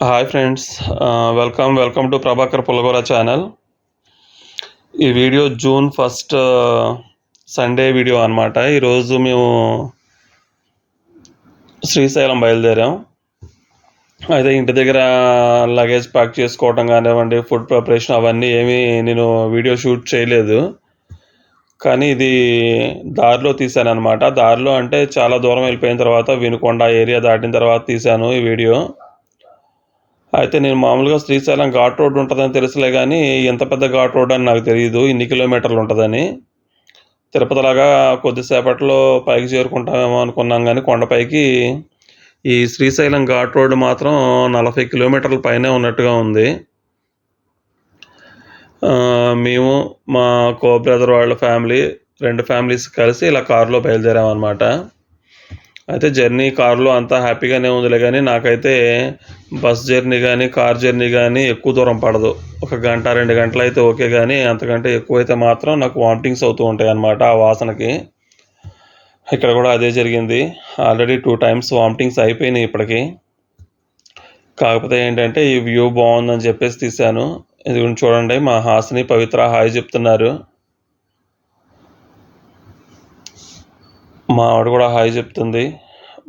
Hi friends, welcome to Prabhakar Pulagora channel. ఈ video June 1 Sunday video అనమాట. ఈరోజు మేము శ్రీశైలం బయలుదేరాం. అయితే ఇంటి దగ్గర లగేజ్ ప్యాక్ చేసుకోవడం కానివ్వండి, ఫుడ్ ప్రిపరేషన్ అవన్నీ ఏమీ నేను వీడియో షూట్ చేయలేదు. కానీ ఇది దారిలో తీశాను అనమాట. దారిలో అంటే చాలా దూరం వెళ్ళిపోయిన తర్వాత, వినుకొండ ఏరియా దాటిన తర్వాత తీశాను ఈ వీడియో. అయితే నేను మామూలుగా శ్రీశైలం ఘాట్ రోడ్ ఉంటుందని తెలుసులే, కానీ ఎంత పెద్ద ఘాట్ రోడ్ అని నాకు తెలియదు, ఇన్ని కిలోమీటర్లు ఉంటుందని. తిరుపతిలాగా కొద్దిసేపట్లో పైకి చేరుకుంటామేమో అనుకున్నాం, కానీ కొండపైకి ఈ శ్రీశైలం ఘాట్ రోడ్ మాత్రం 40 కిలోమీటర్ల పైనే ఉన్నట్టుగా ఉంది. మేము మా కో బ్రదర్ వాళ్ళ ఫ్యామిలీ, 2 ఫ్యామిలీస్ కలిసి ఇలా కారులో బయలుదేరామన్నమాట. అయితే జర్నీ కారులో అంతా హ్యాపీగానే ఉందిలే, కానీ నాకైతే బస్ జర్నీ కానీ కార్ జర్నీ కానీ ఎక్కువ దూరం పడదు. 1 గంట 2 గంటలు అయితే ఓకే, కానీ అంతకంటే ఎక్కువైతే మాత్రం నాకు వామిటింగ్స్ అవుతూ ఉంటాయి అన్నమాట ఆ వాసనకి. ఇక్కడ కూడా అదే జరిగింది. ఆల్రెడీ 2 టైమ్స్ వామిటింగ్స్ అయిపోయినాయి ఇప్పటికి. కాకపోతే ఏంటంటే ఈ వ్యూ బాగుందని చెప్పేసి తీశాను. ఇది చూడండి, మా హాసిని పవిత్ర హాయ్ చెప్తున్నారు. మా ఆవిడ కూడా హాయ్ చెప్తుంది.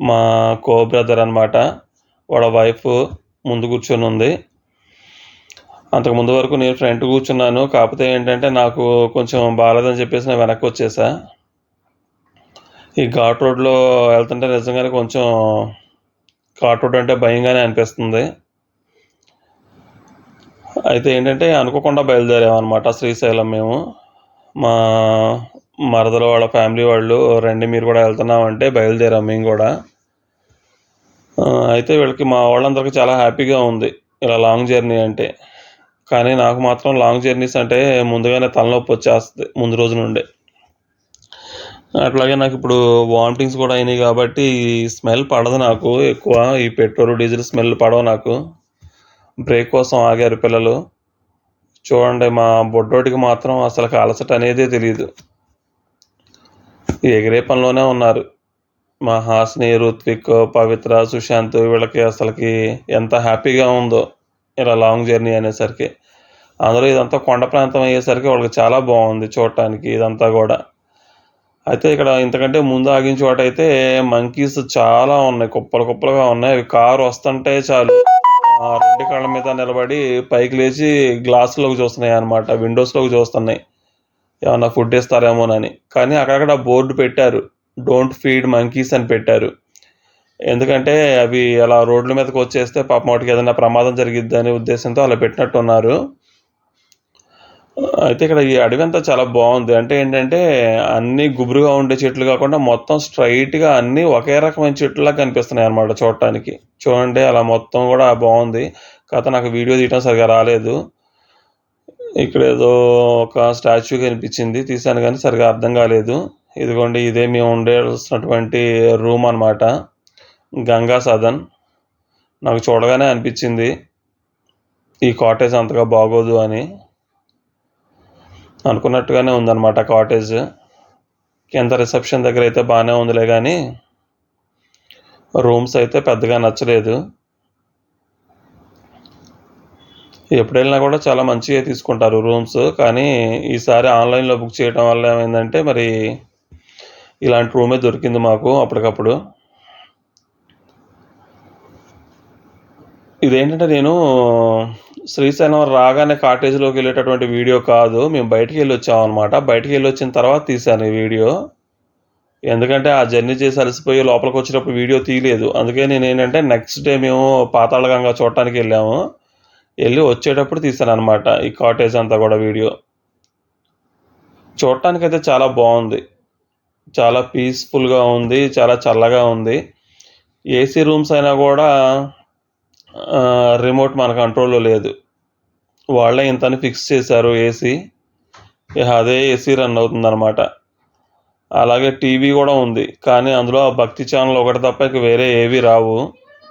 మా కో బ్రదర్ అనమాట, వాళ్ళ వైఫ్ ముందు కూర్చొని ఉంది. అంతకుముందు వరకు నేను ఫ్రంట్ కూర్చున్నాను. కాకపోతే ఏంటంటే నాకు కొంచెం బాగాలేదని చెప్పేసి నేను వెనక్కి వచ్చేసా. ఈ ఘాట్ రోడ్లో వెళ్తుంటే నిజంగానే కొంచెం ఘాట్ రోడ్ అంటే భయంగానే అనిపిస్తుంది. అయితే ఏంటంటే అనుకోకుండా బయలుదేరామన్నమాట శ్రీశైలం మేము. మా మరదలు వాళ్ళ ఫ్యామిలీ వాళ్ళు, రండి మీరు కూడా వెళ్తున్నామంటే బయలుదేరాం మేము కూడా. అయితే వీళ్ళకి, మా వాళ్ళందరికీ చాలా హ్యాపీగా ఉంది ఇలా లాంగ్ జర్నీ అంటే. కానీ నాకు మాత్రం లాంగ్ జర్నీస్ అంటే ముందుగానే తలనొప్పి వచ్చేస్తుంది ముందు రోజు నుండే. అట్లాగే నాకు ఇప్పుడు వామిటింగ్స్ కూడా అయినాయి, కాబట్టి ఈ స్మెల్ పడదు నాకు ఎక్కువ. ఈ పెట్రోల్ డీజిల్ స్మెల్ పడవు నాకు. బ్రేక్ కోసం ఆగారు పిల్లలు. చూడండి, మా బొడ్డోడికి మాత్రం అసలు అలసట అనేదే తెలియదు, ఎగిరే పనిలోనే ఉన్నారు. మా హాస్ని, రుత్విక్, పవిత్ర, సుశాంత్ వీళ్ళకి అసలుకి ఎంత హ్యాపీగా ఉందో ఇలా లాంగ్ జర్నీ అనేసరికి. అందులో ఇదంతా కొండ ప్రాంతం అయ్యేసరికి వాళ్ళకి చాలా బాగుంది చూడటానికి ఇదంతా కూడా. అయితే ఇక్కడ ఇంతకంటే ముందు ఆగిన చోట అయితే మంకీస్ చాలా ఉన్నాయి, కుప్పలు కుప్పలుగా ఉన్నాయి. అవి కారు వస్తుంటే చాలు 2 కాళ్ళ మీద నిలబడి పైకి లేచి గ్లాసులోకి చూస్తున్నాయి అన్నమాట, విండోస్లోకి చూస్తున్నాయి, ఏమన్నా ఫుడ్ ఇస్తారేమోనని. కానీ అక్కడక్కడ బోర్డు పెట్టారు, డోంట్ ఫీడ్ మంకీస్ అని పెట్టారు. ఎందుకంటే అవి అలా రోడ్ల మీదకి వచ్చేస్తే పాపం వాటికి ఏదైనా ప్రమాదం జరిగిద్ది అనే ఉద్దేశంతో అలా పెట్టినట్టున్నారు. అయితే ఇక్కడ ఈ అడవి అంతా చాలా బాగుంది. అంటే ఏంటంటే అన్నీ గుబురుగా ఉండే చెట్లు కాకుండా మొత్తం స్ట్రైట్గా అన్నీ ఒకే రకమైన చెట్లులా కనిపిస్తున్నాయి అన్నమాట చూడటానికి. చూడండి, అలా మొత్తం కూడా బాగుంది. కాకపోతే నాకు వీడియో తీయడం సరిగా రాలేదు. ఇక్కడ ఏదో ఒక స్టాచ్యూ కనిపించింది, తీశాను కానీ సరిగా అర్థం కాలేదు. ఇదిగోండి, ఇదే మేము ఉండేసినటువంటి రూమ్ అన్నమాట, గంగా సదన్. నాకు చూడగానే అనిపించింది ఈ కాటేజ్ అంతగా బాగోదు అని. అనుకున్నట్టుగానే ఉందన్నమాట కాటేజ్. కింద రిసెప్షన్ దగ్గర అయితే బాగానే ఉందిలే, కానీ రూమ్స్ అయితే పెద్దగా నచ్చలేదు. ఎప్పుడు వెళ్ళినా కూడా చాలా మంచిగా తీసుకుంటారు రూమ్స్, కానీ ఈసారి ఆన్లైన్లో బుక్ చేయడం వల్ల ఏమైందంటే మరి ఇలాంటి రూమే దొరికింది మాకు అప్పటికప్పుడు. ఇదేంటంటే నేను శ్రీశైలం రాగానే కాటేజ్లోకి వెళ్ళేటటువంటి వీడియో కాదు, మేము బయటికి వెళ్ళి వచ్చామన్నమాట. బయటికి వెళ్ళి వచ్చిన తర్వాత తీశాను ఈ వీడియో. ఎందుకంటే ఆ జర్నీ చేసి అలసిపోయి లోపలికి వచ్చినప్పుడు వీడియో తీయలేదు. అందుకే నేను ఏంటంటే నెక్స్ట్ డే మేము పాతాళగంగ చూడటానికి వెళ్ళాము, వెళ్ళి వచ్చేటప్పుడు తీశాను అనమాట ఈ కాటేజ్ అంతా కూడా వీడియో. చూడటానికైతే చాలా బాగుంది, చాలా పీస్ఫుల్గా ఉంది, చాలా చల్లగా ఉంది. ఏసీ రూమ్స్ అయినా కూడా రిమోట్ మన కంట్రోల్లో లేదు, వాళ్ళే ఇంతని ఫిక్స్ చేశారు ఏసీ. అదే ఏసీ రన్ అవుతుందన్నమాట. అలాగే టీవీ కూడా ఉంది, కానీ అందులో ఆ భక్తి ఛానల్ ఒకటి తప్ప ఇక వేరే ఏవి రావు.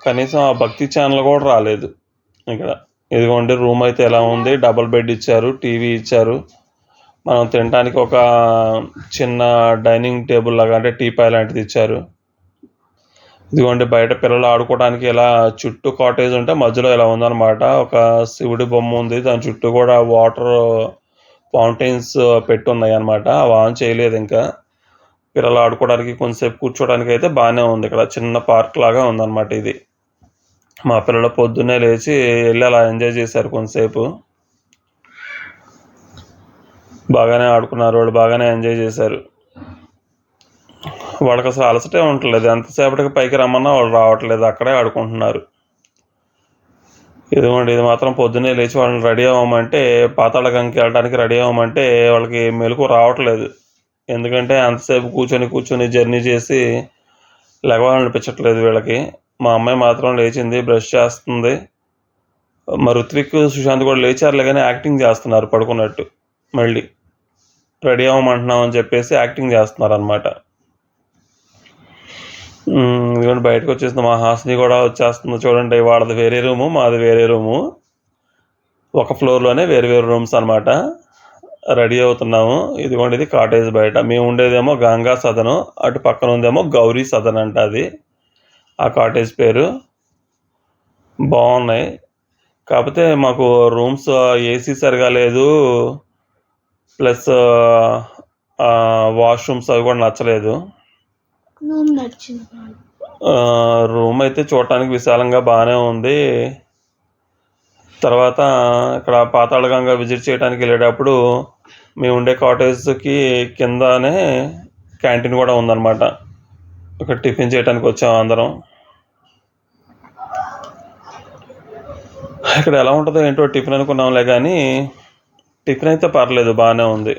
కనీసం ఆ భక్తి ఛానల్ కూడా రాలేదు ఇక్కడ. ఇదిగోండి, రూమ్ అయితే ఎలా ఉంది, డబుల్ బెడ్ ఇచ్చారు, టీవీ ఇచ్చారు, మనం తినడానికి ఒక చిన్న డైనింగ్ టేబుల్ లాగా అంటే టీపాయ్ లాంటిది ఇచ్చారు. ఇదిగోండి బయట పిల్లలు ఆడుకోవడానికి ఇలా చుట్టూ కాటేజ్ ఉంటే మధ్యలో ఇలా ఉందన్నమాట. ఒక శివుడి బొమ్మ ఉంది. దాని చుట్టూ కూడా వాటర్ ఫౌంటైన్స్ పెట్టున్నాయి అన్నమాట. అవి ఆన్ చేయలేదు ఇంకా. పిల్లలు ఆడుకోవడానికి కొంచెంసేపు కూర్చోవడానికి అయితే బాగానే ఉంది. ఇక్కడ చిన్న పార్క్ లాగా ఉందన్నమాట ఇది. మా పిల్లలు పొద్దున్నే లేచి వెళ్ళి అలా ఎంజాయ్ చేశారు కొంతసేపు. బాగానే ఆడుకున్నారు, వాళ్ళు బాగానే ఎంజాయ్ చేశారు. వాళ్ళకి అసలు అలసటే ఉండట్లేదు. ఎంతసేపటికి పైకి రమ్మన్నా వాళ్ళు రావట్లేదు, అక్కడే ఆడుకుంటున్నారు. ఇదిగోండి ఇది మాత్రం పొద్దున్నే లేచి వాళ్ళని రెడీ అవ్వమంటే, పాతాళగంగకి వెళ్ళడానికి రెడీ అవ్వమంటే వాళ్ళకి మెలకు రావట్లేదు. ఎందుకంటే అంతసేపు కూర్చొని జర్నీ చేసి లెగవాలనిపించట్లేదు వీళ్ళకి. మా అమ్మాయి మాత్రం లేచింది, బ్రష్ చేస్తుంది. మా ఋత్విక్, సుశాంత్ కూడా లేచారులే కానీ యాక్టింగ్ చేస్తున్నారు పడుకున్నట్టు. మళ్ళీ రెడీ అవ్వమంటున్నాం అని చెప్పేసి యాక్టింగ్ చేస్తున్నారు అనమాట. ఇదిగోండి బయటకు వచ్చేసింది. మా హాస్ని కూడా వచ్చేస్తుంది చూడండి. వాళ్ళది వేరే రూము, మాది వేరే రూము. ఒక ఫ్లోర్లోనే వేరు రూమ్స్ అనమాట. రెడీ అవుతున్నాము. ఇదిగోండి ఇది కాటేజ్ బయట. మేము ఉండేదేమో గంగా సదనం, అటు పక్కన ఉందేమో గౌరీ సదన్ అంట అది ఆ కాటేజ్ పేరు. బాగున్నాయి. కాకపోతే మాకు రూమ్స్ ఏసీ సరిగా లేదు, ప్లస్ వాష్రూమ్స్ అవి కూడా నచ్చలేదు. రూమ్ అయితే చూడటానికి విశాలంగా బాగానే ఉంది. తర్వాత ఇక్కడ పాతాళగంగ విజిట్ చేయడానికి వెళ్ళేటప్పుడు మేము ఉండే కాటేజ్కి కిందనే క్యాంటీన్ కూడా ఉందన్నమాట. ఇక్కడ టిఫిన్ చేయడానికి వచ్చాము అందరం. ఇక్కడ ఎలా ఉంటుందో ఏంటో టిఫిన్ అనుకున్నాంలే కానీ టిఫిన్ అయితే పర్లేదు, బాగానే ఉంది.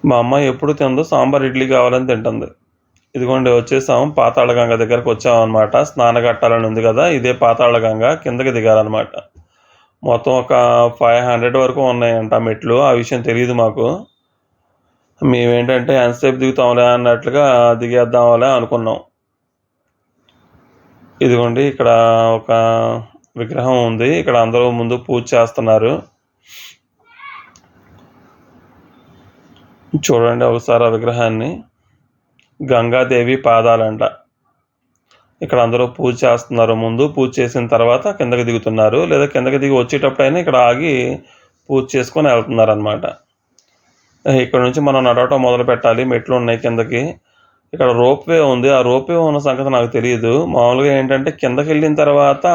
మా అమ్మాయి ఎప్పుడు తిందో సాంబార్ ఇడ్లీ కావాలని తింటుంది. ఇదిగోండి వచ్చేసాము, పాతాళగంగ దగ్గరకు వచ్చామన్నమాట. స్నానఘట్టాలని ఉంది కదా, ఇదే పాతాళగంగ. కిందకి దిగాలన్నమాట. మొత్తం ఒక 500 వరకు ఉన్నాయంట మెట్లు. ఆ విషయం తెలియదు మాకు. మేమేంటంటే ఎంతసేపు దిగుతాంలే అన్నట్లుగా దిగేద్దాంలే అనుకున్నాం. ఇదిగోండి ఇక్కడ ఒక విగ్రహం ఉంది. ఇక్కడ అందరూ ముందు పూజ చేస్తున్నారు. చూడండి ఒకసారి ఆ విగ్రహాన్ని. గంగాదేవి పాదాలంట. ఇక్కడ అందరూ పూజ చేస్తున్నారు. ముందు పూజ చేసిన తర్వాత కిందకి దిగుతున్నారు, లేదా కిందకి దిగి వచ్చేటప్పుడైనా ఇక్కడ ఆగి పూజ చేసుకొని వెళ్తున్నారు అనమాట. ఇక్కడ నుంచి మనం నడవటం మొదలు పెట్టాలి. మెట్లు ఉన్నాయి కిందకి. ఇక్కడ రోప్వే ఉంది. ఆ రోప్వే ఉన్న సంగతి నాకు తెలియదు. మామూలుగా ఏంటంటే కిందకి వెళ్ళిన తర్వాత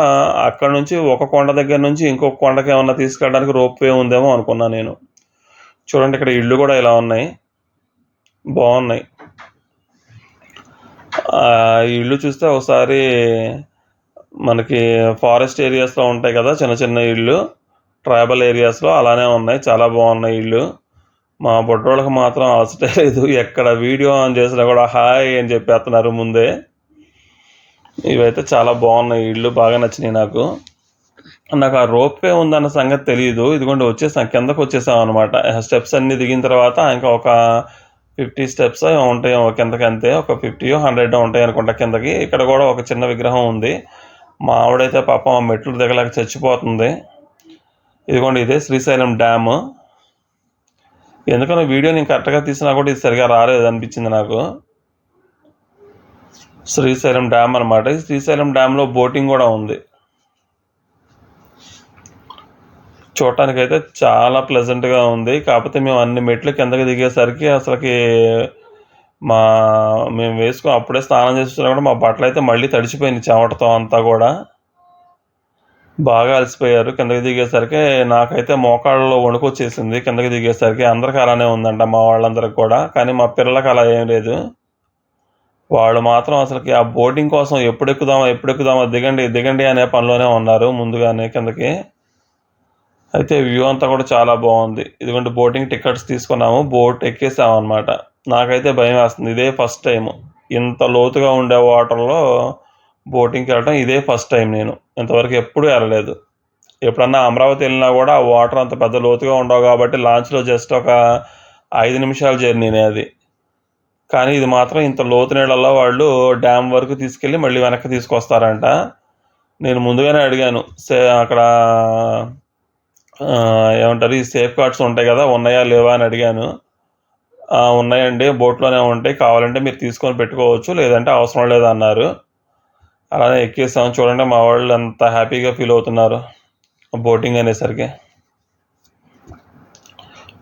అక్కడ నుంచి ఒక కొండ దగ్గర నుంచి ఇంకొక కొండకి ఏమన్నా తీసుకెళ్ళడానికి రోప్వే ఉందేమో అనుకున్నా నేను. చూడండి ఇక్కడ ఇళ్ళు కూడా ఇలా ఉన్నాయి, బాగున్నాయి. ఈ ఇళ్ళు చూస్తే ఒకసారి మనకి ఫారెస్ట్ ఏరియాస్లో ఉంటాయి కదా చిన్న చిన్న ఇళ్ళు, ట్రైబల్ ఏరియాస్లో అలానే ఉన్నాయి. చాలా బాగున్నాయి ఇళ్ళు. మా బొడ్డోళ్ళకి మాత్రం అలసటే లేదు. ఎక్కడ వీడియో ఆన్ చేసినా కూడా హాయ్ అని చెప్పేస్తున్నారు ముందే. ఇవైతే చాలా బాగున్నాయి ఇళ్ళు, బాగా నచ్చినాయి నాకు. ఆ రోప్వే ఉందన్న సంగతి తెలియదు. ఇదిగోండి వచ్చేసాం, కిందకు వచ్చేసాం అనమాట. స్టెప్స్ అన్నీ దిగిన తర్వాత ఇంకా ఒక 50 స్టెప్స్ ఉంటాయి కిందకి, అంతే. ఒక 50 100 ఉంటాయి అనుకుంటా కిందకి. ఇక్కడ కూడా ఒక చిన్న విగ్రహం ఉంది. మా ఆవిడైతే పాపం ఆ మెట్లు దిగలేక చచ్చిపోతుంది. ఇదిగోండి ఇదే శ్రీశైలం డ్యాము. ఎందుకన్నా వీడియో నేను కరెక్ట్గా తీసినా కూడా ఇది సరిగా రాలేదు అనిపించింది నాకు. శ్రీశైలం డ్యామ్ అనమాట. ఈ శ్రీశైలం డ్యామ్లో బోటింగ్ కూడా ఉంది. చూడటానికైతే చాలా ప్లెజెంట్గా ఉంది. కాకపోతే మేము అన్ని మెట్లు కిందకి దిగేసరికి అసలుకి మేము వేసుకుని అప్పుడే స్నానం చేస్తున్నా కూడా మా బట్టలు అయితే మళ్ళీ తడిచిపోయింది చెమటతో అంతా కూడా. బాగా అలసిపోయారు. కిందకి దిగేసరికి నాకైతే మోకాళ్ళలో వణుకొచ్చేసింది కిందకి దిగేసరికి. అందరికీ అలానే ఉందంట, మా వాళ్ళందరికి కూడా. కానీ మా పిల్లలకి అలా ఏం లేదు. వాళ్ళు మాత్రం అసలుకి ఆ బోటింగ్ కోసం ఎప్పుడు ఎక్కుదామా దిగండి అనే పనిలోనే ఉన్నారు ముందుగానే కిందకి. అయితే వ్యూ అంతా కూడా చాలా బాగుంది. ఇదిగోండి బోటింగ్ టికెట్స్ తీసుకున్నాము, బోట్ ఎక్కేసాము అనమాట. నాకైతే భయం వేస్తుంది. ఇదే ఫస్ట్ టైం ఇంత లోతుగా ఉండే వాటర్లో బోటింగ్కి వెళ్ళటం. ఇదే ఫస్ట్ టైం. నేను ఇంతవరకు ఎప్పుడూ వెళ్ళలేదు. ఎప్పుడన్నా అమరావతి వెళ్ళినా కూడా ఆ వాటర్ అంత పెద్ద లోతుగా ఉండవు కాబట్టి లాంచ్లో జస్ట్ ఒక 5 నిమిషాల జర్నీనే అది. కానీ ఇది మాత్రం ఇంత లోతు నీళ్ళల్లో వాళ్ళు డ్యామ్ వరకు తీసుకెళ్ళి మళ్ళీ వెనక్కి తీసుకొస్తారంట. నేను ముందుగానే అడిగాను, అక్కడ ఏమంటారు ఈ సేఫ్ గార్డ్స్ ఉంటాయి కదా, ఉన్నాయా లేవా అని అడిగాను. ఉన్నాయండి, బోట్లోనే ఉంటాయి, కావాలంటే మీరు తీసుకొని పెట్టుకోవచ్చు, లేదంటే అవసరం లేదన్నారు. అలానే ఎక్కేసాం. చూడండి మా వాళ్ళు ఎంత హ్యాపీగా ఫీల్ అవుతున్నారు బోటింగ్ అనేసరికి.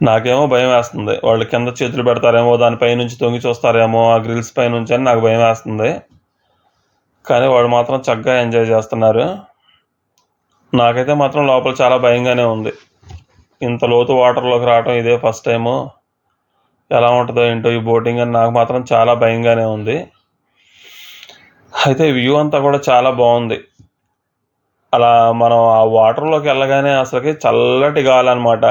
నాకేమో భయం వేస్తుంది, వాళ్ళు కింద చేతులు పెడతారేమో, దానిపై నుంచి తొంగి చూస్తారేమో ఆ గ్రిల్స్ పై నుంచి అని నాకు భయం వేస్తుంది. కానీ వాళ్ళు మాత్రం చక్కగా ఎంజాయ్ చేస్తున్నారు. నాకైతే మాత్రం లోపల చాలా భయంగానే ఉంది. ఇంత లోతు వాటర్లోకి రావటం ఇదే ఫస్ట్ టైము. ఎలా ఉంటుందో ఏంటో ఈ బోటింగ్ అని నాకు మాత్రం చాలా భయంగానే ఉంది. అయితే వ్యూ అంతా కూడా చాలా బాగుంది. అలా మనం ఆ వాటర్లోకి వెళ్ళగానే అసలుకి చల్లటి గాలి అనమాట.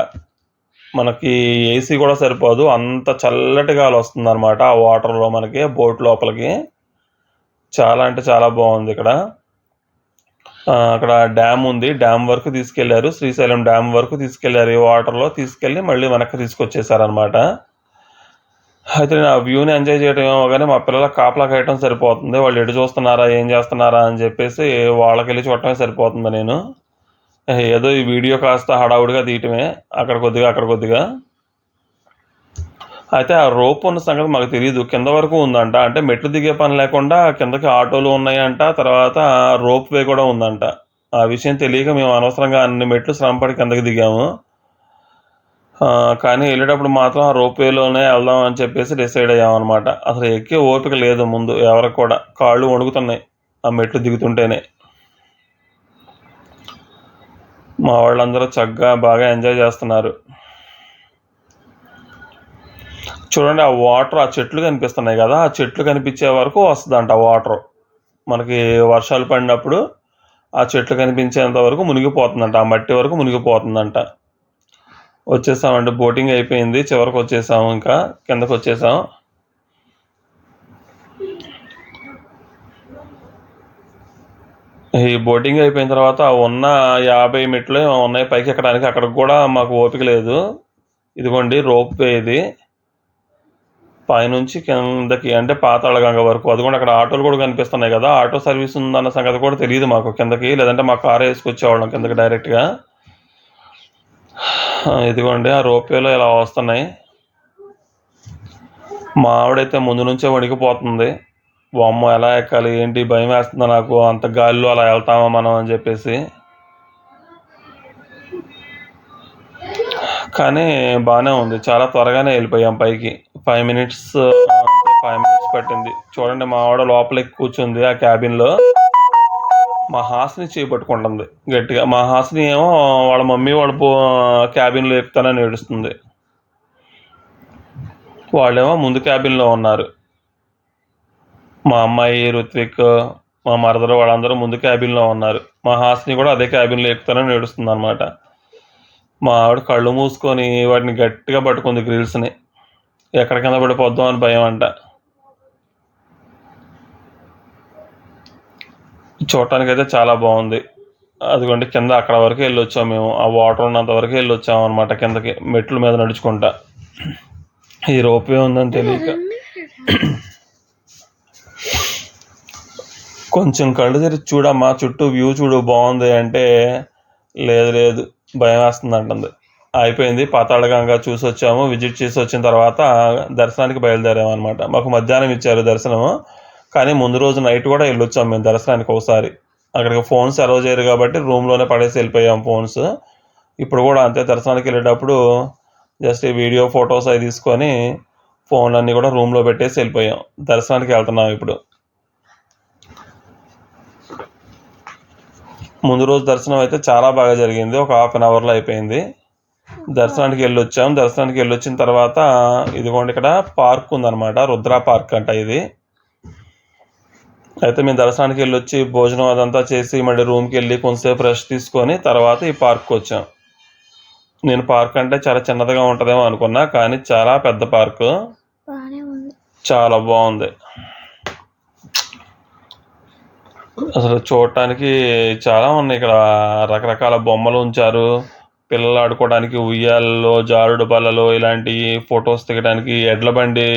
మనకి ఏసీ కూడా సరిపోదు, అంత చల్లటి గాలి వస్తుంది అనమాట ఆ వాటర్లో మనకి, బోట్ లోపలికి. చాలా అంటే చాలా బాగుంది ఇక్కడ. అక్కడ డ్యామ్ ఉంది, డ్యామ్ వరకు తీసుకెళ్లారు, శ్రీశైలం డ్యామ్ వరకు తీసుకెళ్లారు. ఈ వాటర్లో తీసుకెళ్ళి మళ్ళీ వెనక్కి తీసుకొచ్చేసారనమాట. అయితే నేను ఆ వ్యూని ఎంజాయ్ చేయడం ఏమో కానీ మా పిల్లలకు కాపలా కాయటం సరిపోతుంది. వాళ్ళు ఎటు చూస్తున్నారా, ఏం చేస్తున్నారా అని చెప్పేసి వాళ్ళకెళ్ళి చూడటమే సరిపోతుంది. నేను ఏదో ఈ వీడియో కాస్త హడావుడిగా తీయటమే, అక్కడ కొద్దిగా అక్కడ కొద్దిగా. అయితే ఆ రోప్ ఉన్న సంగతి మాకు తెలియదు, కింద వరకు ఉందంట. అంటే మెట్లు దిగే పని లేకుండా కిందకి ఆటోలు ఉన్నాయంట, తర్వాత రోప్ వే కూడా ఉందంట. ఆ విషయం తెలియక మేము అనవసరంగా అన్ని మెట్లు శ్రమపడి కిందకి దిగాము. కానీ వెళ్ళేటప్పుడు మాత్రం ఆ రోప్ వేలోనే వెళ్దాం అని చెప్పేసి డిసైడ్ అయ్యామన్నమాట. అసలు ఎక్కే ఓపిక లేదు ముందు ఎవరికి కూడా, కాళ్ళు వణుకుతున్నాయి ఆ మెట్లు దిగుతుంటేనే. మా వాళ్ళందరూ చక్కగా బాగా ఎంజాయ్ చేస్తున్నారు. చూడండి ఆ వాటర్, ఆ చెట్లు కనిపిస్తున్నాయి కదా, ఆ చెట్లు కనిపించే వరకు వస్తుందంట వాటర్. మనకి వర్షాలు పడినప్పుడు ఆ చెట్లు కనిపించేంత వరకు మునిగిపోతుందంట, ఆ మట్టి వరకు మునిగిపోతుందంట. వచ్చేసామండి, బోటింగ్ అయిపోయింది, చివరికి వచ్చేసాము, ఇంకా కిందకు వచ్చేసాం. ఈ బోటింగ్ అయిపోయిన తర్వాత ఉన్న 50 మెట్లు ఉన్నాయి పైకి ఎక్కడానికి, అక్కడికి కూడా మాకు ఓపిక లేదు. ఇదిగోండి రోప్ వే, ఇది పైనుంచి కిందకి అంటే పాతాళగంగ వరకు. అది కూడా అక్కడ ఆటోలు కూడా కనిపిస్తున్నాయి కదా, ఆటో సర్వీస్ ఉందన్న సంగతి కూడా తెలియదు మాకు కిందకి, లేదంటే మా కారు వేసుకొచ్చేవాళ్ళం కిందకి డైరెక్ట్గా. ఇదిగోండి ఆ రోప్ వేలో ఇలా వస్తున్నాయి. మా ఆవిడైతే ముందు నుంచే వణికిపోతుంది. వామ్మో ఎలా ఎక్కాలి ఏంటి, భయం వేస్తుంది నాకు, అంత గాలిలో అలా వెళ్తామా మనం అని చెప్పేసి. కానీ బాగానే ఉంది, చాలా త్వరగానే వెళ్ళిపోయాం పైకి. 5 మినిట్స్, 5 మినిట్స్ పట్టింది. చూడండి మా ఆవిడ లోపలికి కూర్చుంది ఆ క్యాబిన్లో, మా హాస్ని చేపట్టుకుంటుంది గట్టిగా. మా హాస్ని ఏమో వాళ్ళ మమ్మీ వాళ్ళ క్యాబిన్లో ఎక్కుతానని ఏడుస్తుంది. వాళ్ళేమో ముందు క్యాబిన్లో ఉన్నారు. మా అమ్మాయి, రుత్విక్, మా మరదలు వాళ్ళందరూ ముందు క్యాబిన్లో ఉన్నారు. మా హాస్ని కూడా అదే క్యాబిన్లో ఎక్కుతానని ఏడుస్తుంది అనమాట. మా ఆవిడ కళ్ళు మూసుకొని వాటిని గట్టిగా పట్టుకుంది గ్రిల్స్ని, ఎక్కడ కింద పడిపోద్దాం అని భయం అంట. చూడటానికైతే చాలా బాగుంది. అదిగోండి కింద అక్కడ వరకు వెళ్ళొచ్చాం మేము, ఆ వాటర్ ఉన్నంత వరకు వెళ్ళొచ్చాం అనమాట కిందకి, మెట్ల మీద నడుచుకుంటా. ఈ రోప్వే ఉందని తెలియక కొంచెం కళ్ళు తెరిచి చూడమ్మా, చుట్టూ వ్యూ చూడు బాగుంది అంటే, లేదు లేదు భయం వేస్తుంది అంటుంది. అయిపోయింది, పాతాళగంగ చూసి వచ్చాము, విజిట్ చేసి వచ్చిన తర్వాత దర్శనానికి బయలుదేరాము అనమాట. మాకు మధ్యాహ్నం ఇచ్చారు దర్శనము, కానీ ముందు రోజు నైట్ కూడా వెళ్ళొచ్చాము మేము దర్శనానికి ఒకసారి. అక్కడికి ఫోన్స్ అలౌ చేయరు కాబట్టి రూమ్లోనే పడేసి వెళ్ళిపోయాం ఫోన్స్. ఇప్పుడు కూడా అంతే, దర్శనానికి వెళ్ళేటప్పుడు జస్ట్ ఈ వీడియో ఫొటోస్ అవి తీసుకొని ఫోన్లన్నీ కూడా రూమ్లో పెట్టేసి వెళ్ళిపోయాం. దర్శనానికి వెళ్తున్నాం ఇప్పుడు. ముందు రోజు దర్శనం అయితే చాలా బాగా జరిగింది, ఒక 1/2 అవర్లో అయిపోయింది. దర్శనానికి వెళ్ళొచ్చాం. దర్శనానికి వెళ్ళొచ్చిన తర్వాత ఇదిగోండి ఇక్కడ పార్క్ ఉందన్నమాట, రుద్ర పార్క్ అంట ఇది. అయితే మేము దర్శనానికి వెళ్ళొచ్చి భోజనం అదంతా చేసి మళ్ళీ రూమ్కి వెళ్ళి కొంతసేపు రెస్ట్ తీసుకొని తర్వాత ఈ పార్క్కి వచ్చాం. నేను పార్క్ అంటే చాలా చిన్నదిగా ఉంటుందేమో అనుకున్నా, కానీ చాలా పెద్ద పార్కు, చాలా బాగుంది. అసలు చూడటానికి చాలా ఉన్నాయి ఇక్కడ, రకరకాల బొమ్మలు ఉంచారు, పిల్లలు ఆడుకోవడానికి ఉయ్యాలలో, జారుడు బల్లలు, ఇలాంటి ఫొటోస్ దిగడానికి ఎడ్ల బండి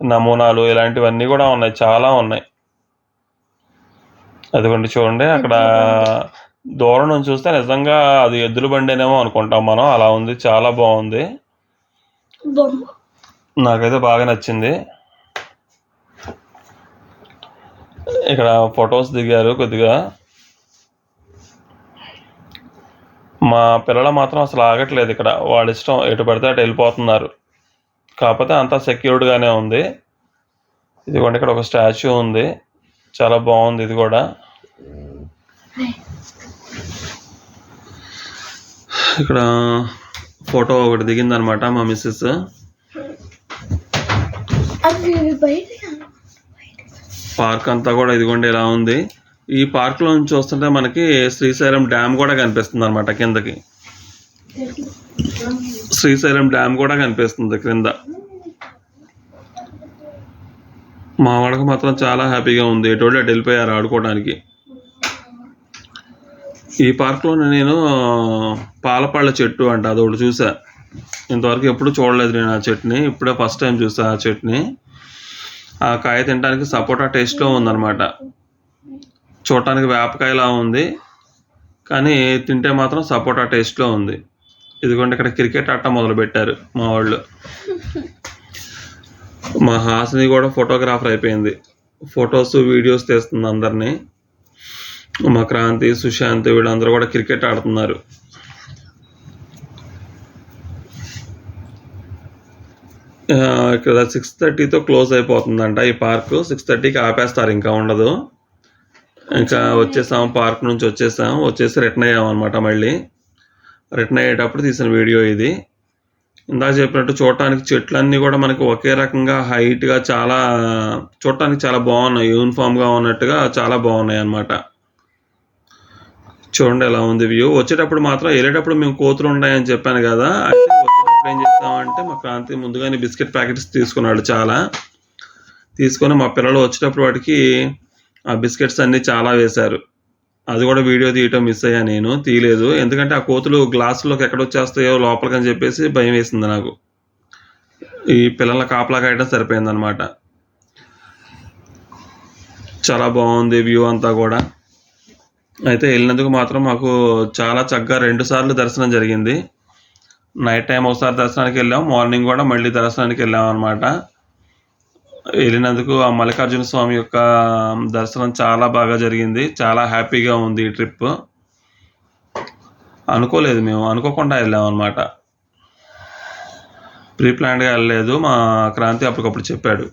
నమూనాలు, ఇలాంటివన్నీ కూడా ఉన్నాయి, చాలా ఉన్నాయి. అదిగోండి చూడండి అక్కడ దూరం నుంచి చూస్తే నిజంగా అది ఎద్దుల బండేనేమో అనుకుంటాం మనం, అలా ఉంది, చాలా బాగుంది. నాకైతే బాగా నచ్చింది. ఇక్కడ ఫొటోస్ దిగారు కొద్దిగా. మా పిల్లలు మాత్రం అసలు ఆగట్లేదు ఇక్కడ. వాళ్ళ ఇష్టం ఎటు పడితే అటు వెళ్ళిపోతున్నారు. కాకపోతే అంతా సెక్యూర్డ్గానే ఉంది. ఇదిగోండి ఇక్కడ ఒక స్టాచ్యూ ఉంది, చాలా బాగుంది ఇది కూడా. ఇక్కడ ఫోటో ఒకటి దిగిందనమాట మా మిస్సెస్. పార్క్ అంతా కూడా ఇదిగోండి ఇలా ఉంది. ఈ పార్క్లో నుంచి చూస్తుంటే మనకి శ్రీశైలం డ్యామ్ కూడా కనిపిస్తుంది అనమాట కిందకి. శ్రీశైలం డ్యామ్ కూడా కనిపిస్తుంది క్రింద. మా వాడికి మాత్రం చాలా హ్యాపీగా ఉంది, ఎటువంటి అటు వెళ్ళిపోయారు ఆడుకోవడానికి. ఈ పార్క్లో నేను పాలపళ్ళ చెట్టు అంట అది ఒకటి చూసా. ఇంతవరకు ఎప్పుడు చూడలేదు నేను ఆ చెట్టుని, ఇప్పుడే ఫస్ట్ టైం చూసా ఆ చెట్టుని. ఆ కాయ తినడానికి సపోటా టేస్ట్లో ఉందన్నమాట. చూడటానికి వేపకాయలా ఉంది, కానీ తింటే మాత్రం సపోటా టేస్ట్లో ఉంది. ఇదిగోండి ఇక్కడ క్రికెట్ ఆట మొదలుపెట్టారు మా వాళ్ళు. మా హాసిని కూడా ఫోటోగ్రాఫర్ అయిపోయింది, ఫొటోస్ వీడియోస్ తీస్తుంది అందరినీ. మా క్రాంతి, సుశాంత్ వీళ్ళందరూ కూడా క్రికెట్ ఆడుతున్నారు. ఇక్కడ 6:30తో క్లోజ్ అయిపోతుందంట ఈ పార్క్. 6:30కి ఆపేస్తారు, ఇంకా ఉండదు. ఇంకా వచ్చేసాం, పార్క్ నుంచి వచ్చేసి రిటర్న్ అయ్యాం అనమాట. మళ్ళీ రిటర్న్ అయ్యేటప్పుడు తీసిన వీడియో ఇది. ఇందాక చెప్పినట్టు చూడటానికి చెట్లన్నీ కూడా మనకి ఒకే రకంగా హైట్గా చాలా చూడటానికి చాలా బాగున్నాయి, యూనిఫామ్గా ఉన్నట్టుగా చాలా బాగున్నాయి అన్నమాట. చూడండి ఎలా ఉంది వ్యూ. వచ్చేటప్పుడు మాత్రం, వెళ్ళేటప్పుడు మేము కోతులు ఉన్నాయని చెప్పాను కదా, అయితే వచ్చేటప్పుడు ఏం చేస్తామంటే మా క్రాంతి ముందుగానే బిస్కెట్ ప్యాకెట్స్ తీసుకున్నాడు చాలా. తీసుకొని మా పిల్లలు వచ్చేటప్పుడు వాటికి ఆ బిస్కెట్స్ అన్నీ చాలా వేశారు. అది కూడా వీడియో తీయటం మిస్ అయ్యా, నేను తీయలేదు. ఎందుకంటే ఆ కోతులు గ్లాసులోకి ఎక్కడొచ్చేస్తాయో లోపలికని చెప్పేసి భయం వేసింది నాకు. ఈ పిల్లల కాపలా కాయడం సరిపోయిందనమాట. చాలా బాగుంది వ్యూ అంతా కూడా. అయితే వెళ్ళినందుకు మాత్రం మాకు చాలా చక్కగా 2 సార్లు దర్శనం జరిగింది. నైట్ టైం ఒకసారి దర్శనానికి వెళ్ళాం, మార్నింగ్ కూడా మళ్ళీ దర్శనానికి వెళ్ళాం అనమాట. వెళ్ళినందుకు ఆ మల్లికార్జున స్వామి యొక్క దర్శనం చాలా బాగా జరిగింది, చాలా హ్యాపీగా ఉంది. ఈ ట్రిప్ అనుకోలేదు, మేము అనుకోకుండా వెళ్ళాం అనమాట, ప్రీ ప్లాన్డ్గా వెళ్ళలేదు. మా క్రాంతి అప్పటికప్పుడు చెప్పాడు.